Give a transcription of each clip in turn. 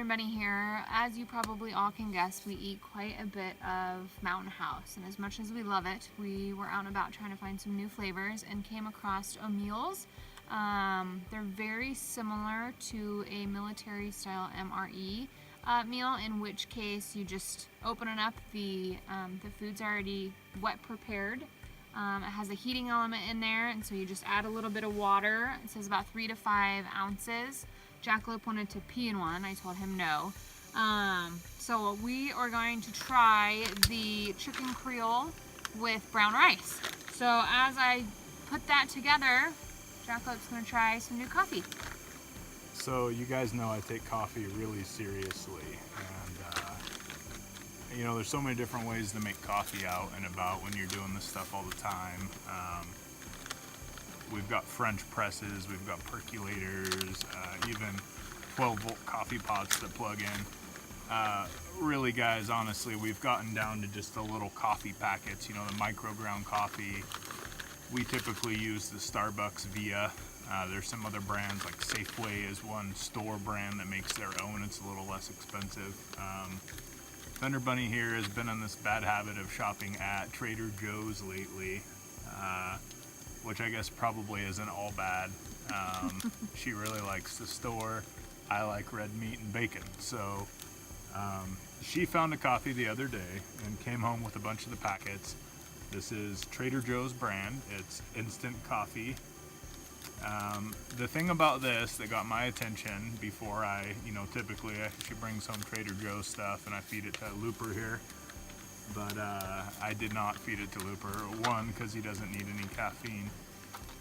Bunny here. As you probably all can guess, we eat quite a bit of Mountain House, and as much as we love it, we were out and about trying to find some new flavors and came across OMEALS. They're very similar to a military style MRE meal, in which case you just open it up, the food's already wet prepared. It has a heating element in there, and so you just add a little bit of water. It says about 3 to 5 ounces. Jackalope wanted to pee in one. I told him no. So we are going to try the chicken Creole with brown rice. So as I put that together, Jackalope's going to try some new coffee. So you guys know I take coffee really seriously, and you know, there's so many different ways to make coffee out and about when you're doing this stuff all the time. We've got French presses, we've got percolators, even 12-volt coffee pots that plug in. Really, guys, honestly, we've gotten down to just the little coffee packets, you know, the micro ground coffee. We typically use the Starbucks Via. There's some other brands, like Safeway is one store brand that makes their own. It's a little less expensive. Thunder Bunny here has been in this bad habit of shopping at Trader Joe's lately, which I guess probably isn't all bad. She really likes the store. I like red meat and bacon. So she found a coffee the other day and came home with a bunch of the packets. This is Trader Joe's brand. It's instant coffee. The thing about this that got my attention before typically she brings home Trader Joe's stuff and I feed it to Looper here. But I did not feed it to Looper. One, because he doesn't need any caffeine.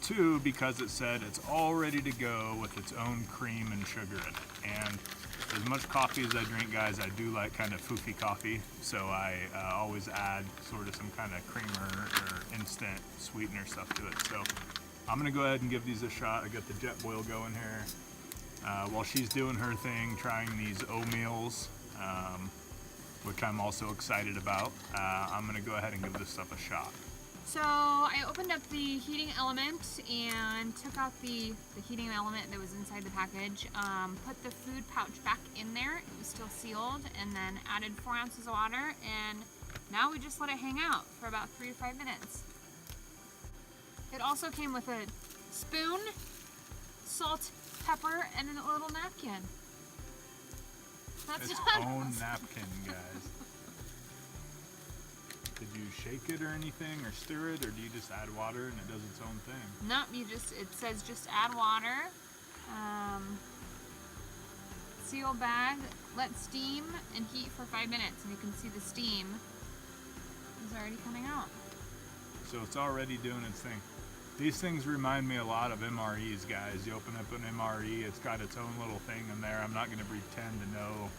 Two, because it said it's all ready to go with its own cream and sugar in it. And as much coffee as I drink, guys, I do like kind of foofy coffee. So I always add sort of some kind of creamer or instant sweetener stuff to it. So I'm going to go ahead and give these a shot. I got the jet boil going here. While she's doing her thing, trying these OMEALS, which I'm also excited about. I'm going to go ahead and give this stuff a shot. So I opened up the heating element and took out the heating element that was inside the package, put the food pouch back in there, it was still sealed, and then added 4 ounces of water, and now we just let it hang out for about 3 to 5 minutes. It also came with a spoon, salt, pepper, and a little napkin. That's its own napkin, guys. Did you shake it or anything, or stir it, or do you just add water and it does its own thing? Nope, it says just add water. Seal bag, let steam and heat for 5 minutes, and you can see the steam is already coming out. So it's already doing its thing. These things remind me a lot of MREs, guys. You open up an MRE, it's got its own little thing in there. I'm not going to pretend to know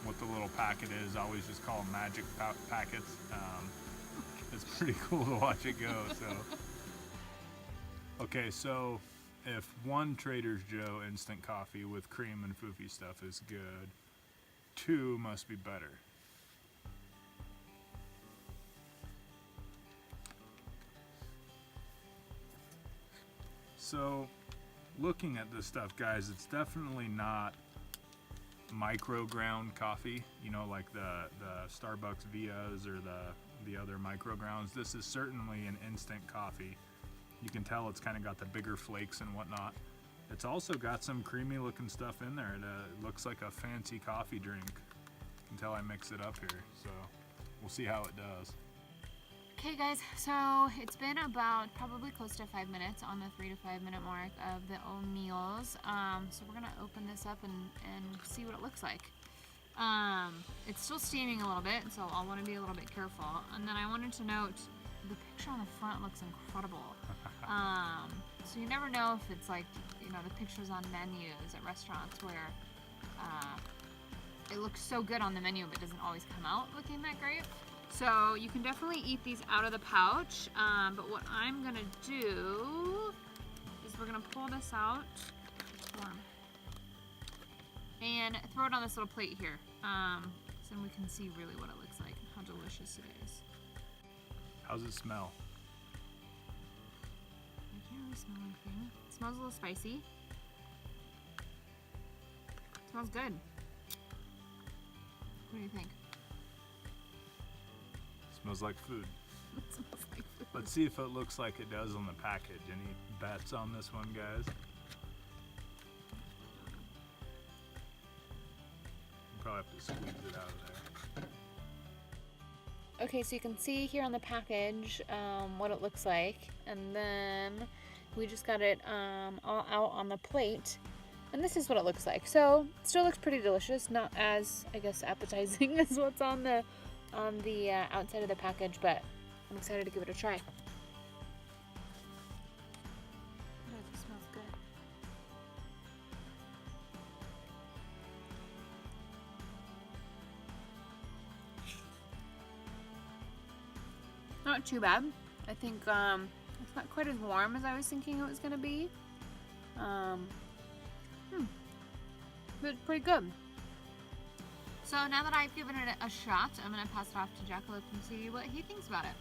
what the little packet is. I always just call them magic packets. It's pretty cool to watch it go. Okay, so if one Trader Joe instant coffee with cream and foofy stuff is good, 2 must be better. So, looking at this stuff, guys, it's definitely not micro ground coffee, you know, like the Starbucks Vias or the other micro grounds. This is certainly an instant coffee. You can tell it's kind of got the bigger flakes and whatnot. It's also got some creamy looking stuff in there. It looks like a fancy coffee drink. You can tell I mix it up here, so we'll see how it does. Okay guys, so it's been about probably close to 5 minutes on the 3 to 5 minute mark of the OMEALS. So we're gonna open this up and see what it looks like. It's still steaming a little bit, so I'll want to be a little bit careful. And then I wanted to note, the picture on the front looks incredible. So you never know if it's like, you know, the pictures on menus at restaurants where it looks so good on the menu but doesn't always come out looking that great. So you can definitely eat these out of the pouch, but what I'm gonna do is we're gonna pull this out and throw it on this little plate here, so we can see really what it looks like and how delicious it is. How's it smell? I can't really smell anything. It smells a little spicy. It smells good. What do you think? Smells like food. It smells like food. Let's see if it looks like it does on the package. Any bets on this one, guys? You probably have to squeeze it out of there. Okay, so you can see here on the package what it looks like, and then we just got it all out on the plate, and this is what it looks like. So it still looks pretty delicious, not as, I guess, appetizing as what's on the outside of the package, but I'm excited to give it a try. Oh, it smells good. Not too bad. I think it's not quite as warm as I was thinking it was going to be. But it's pretty good. So now that I've given it a shot, I'm going to pass it off to Jackalope and see what he thinks about it.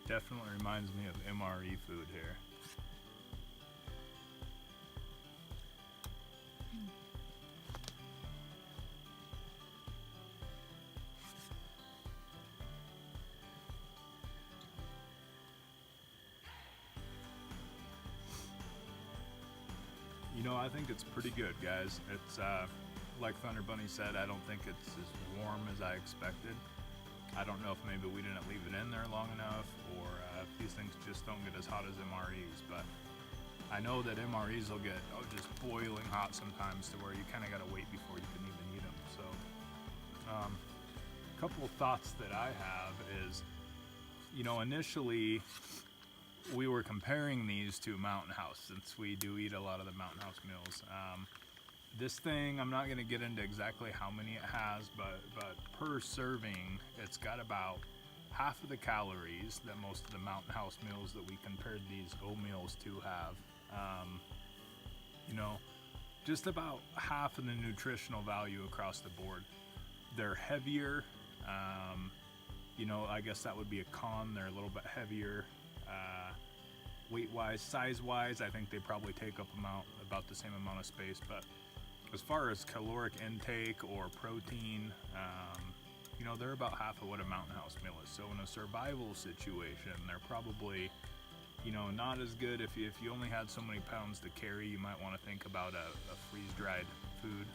Definitely reminds me of MRE food here. You know, I think it's pretty good, guys. It's like Thunder Bunny said, I don't think it's as warm as I expected. I don't know if maybe we didn't leave it in there long enough, or if these things just don't get as hot as MREs, but I know that MREs will get just boiling hot sometimes to where you kind of got to wait before you can even eat them. So a couple of thoughts that I have is, you know, initially we were comparing these to Mountain House, since we do eat a lot of the Mountain House meals. This thing, I'm not going to get into exactly how many it has, but per serving, it's got about half of the calories that most of the Mountain House meals that we compared these OMEALS to have. You know, just about half of the nutritional value across the board. They're heavier. You know, I guess that would be a con. They're a little bit heavier. Weight-wise, size-wise, I think they probably take up about the same amount of space, but as far as caloric intake or protein, you know, they're about half of what a Mountain House meal is. So in a survival situation, they're probably, you know, not as good. If you only had so many pounds to carry, you might want to think about a freeze-dried food.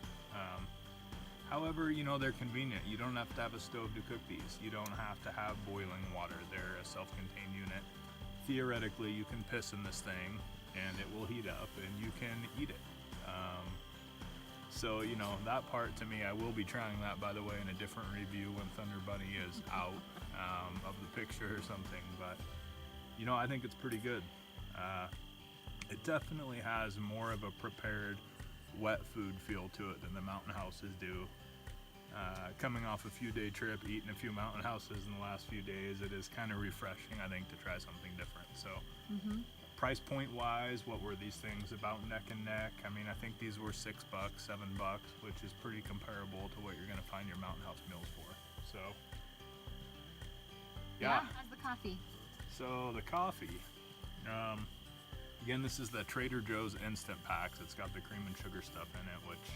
However, you know, they're convenient. You don't have to have a stove to cook these. You don't have to have boiling water. They're a self-contained unit. Theoretically, you can piss in this thing and it will heat up and you can eat it. So, you know, that part to me, I will be trying that, by the way, in a different review when Thunder Bunny is out of the picture or something. But, you know, I think it's pretty good. It definitely has more of a prepared wet food feel to it than the Mountain Houses do. Coming off a few-day trip, eating a few Mountain Houses in the last few days, it is kind of refreshing, I think, to try something different. So. Price point wise, what were these things, about neck and neck? I mean, I think these were $6, $7, which is pretty comparable to what you're going to find your Mountain House meals for. So, yeah. How's the coffee? So the coffee, again, this is the Trader Joe's Instant Packs. It's got the cream and sugar stuff in it, which,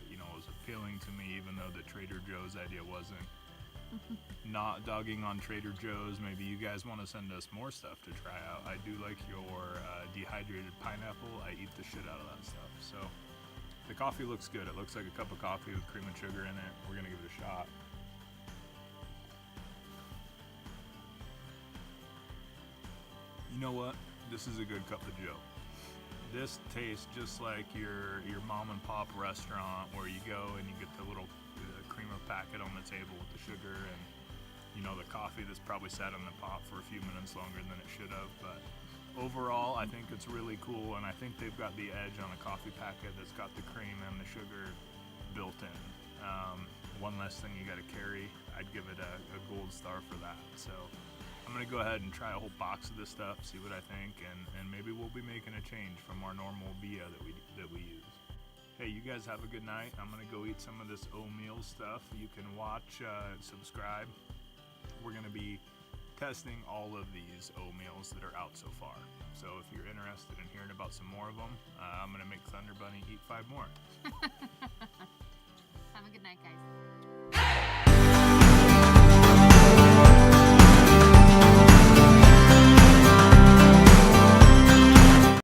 you know, was appealing to me, even though the Trader Joe's idea wasn't. Not dogging on Trader Joe's. Maybe you guys want to send us more stuff to try out. I do like your dehydrated pineapple. I eat the shit out of that stuff. So the coffee looks good. It looks like a cup of coffee with cream and sugar in it. We're gonna give it a shot. You know what? This is a good cup of Joe. This tastes just like your mom and pop restaurant where you go and you get the little creamer packet on the table with the sugar and, you know, the coffee that's probably sat in the pot for a few minutes longer than it should have. But overall, I think it's really cool, and I think they've got the edge on a coffee packet that's got the cream and the sugar built in. One less thing you got to carry. I'd give it a gold star for that. So I'm gonna go ahead and try a whole box of this stuff, see what I think, and maybe we'll be making a change from our normal Via that we use. Hey, you guys have a good night. I'm gonna go eat some of this OMEALS stuff. You can watch, subscribe, we're going to be testing all of these OMEALS that are out so far. So if you're interested in hearing about some more of them, I'm going to make Thunder Bunny eat 5 more. Have a good night, guys.